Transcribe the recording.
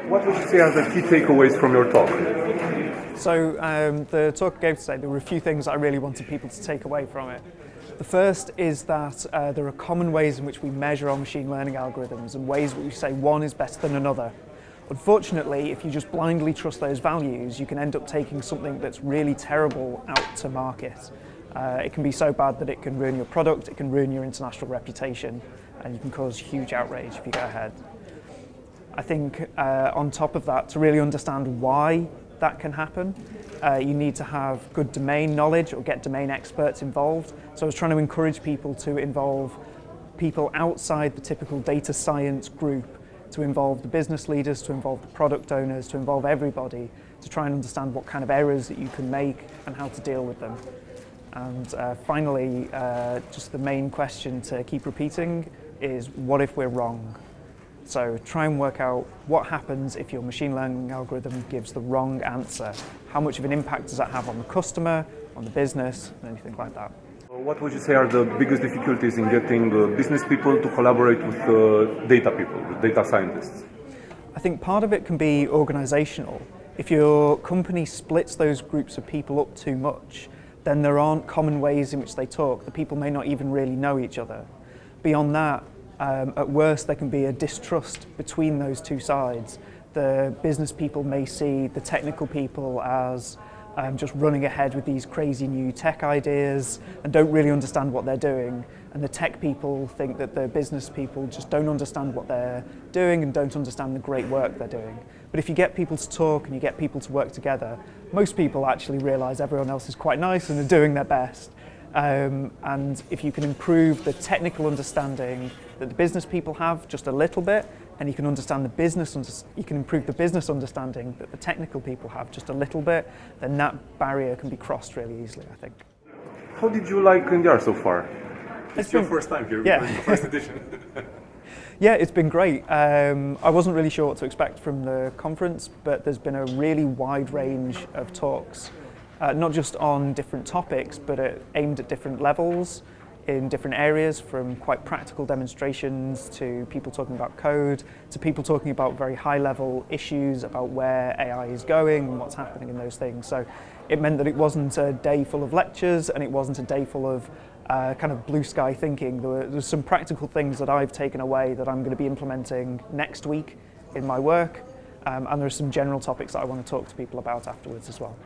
What would you say are the key takeaways from your talk? So the talk I gave today, there were a few things I really wanted people to take away from it. The first is that there are common ways in which we measure our machine learning algorithms and ways in which we say one is better than another. Unfortunately, if you just blindly trust those values, you can end up taking something that's really terrible out to market. It can be so bad that it can ruin your product, it can ruin your international reputation, and you can cause huge outrage if you go ahead. I think on top of that, to really understand why that can happen, you need to have good domain knowledge or get domain experts involved. So I was trying to encourage people to involve people outside the typical data science group, to involve the business leaders, to involve the product owners, to involve everybody, to try and understand what kind of errors that you can make and how to deal with them. And finally, just the main question to keep repeating is, what if we're wrong? So try and work out what happens if your machine learning algorithm gives the wrong answer. How much of an impact does that have on the customer, on the business, and anything like that? What would you say are the biggest difficulties in getting business people to collaborate with data people, with data scientists? I think part of it can be organizational. If your company splits those groups of people up too much, then there aren't common ways in which they talk. The people may not even really know each other. Beyond that, at worst, there can be a distrust between those two sides. The business people may see the technical people as just running ahead with these crazy new tech ideas and don't really understand what they're doing. And the tech people think that the business people just don't understand what they're doing and don't understand the great work they're doing. But if you get people to talk and you get people to work together, most people actually realize everyone else is quite nice and are doing their best. And if you can improve the technical understanding that the business people have just a little bit, and you can understand the business, you can improve the business understanding that the technical people have just a little bit, then that barrier can be crossed really easily, I think. How did you like NDR so far? It's your been, first time here, yeah. the first edition. Yeah, it's been great. I wasn't really sure what to expect from the conference, but there's been a really wide range of talks. Not just on different topics, but aimed at different levels in different areas, from quite practical demonstrations to people talking about code, to people talking about very high-level issues about where AI is going and what's happening in those things. So it meant that it wasn't a day full of lectures and it wasn't a day full of kind of blue sky thinking. There's some practical things that I've taken away that I'm going to be implementing next week in my work, and there are some general topics that I want to talk to people about afterwards as well.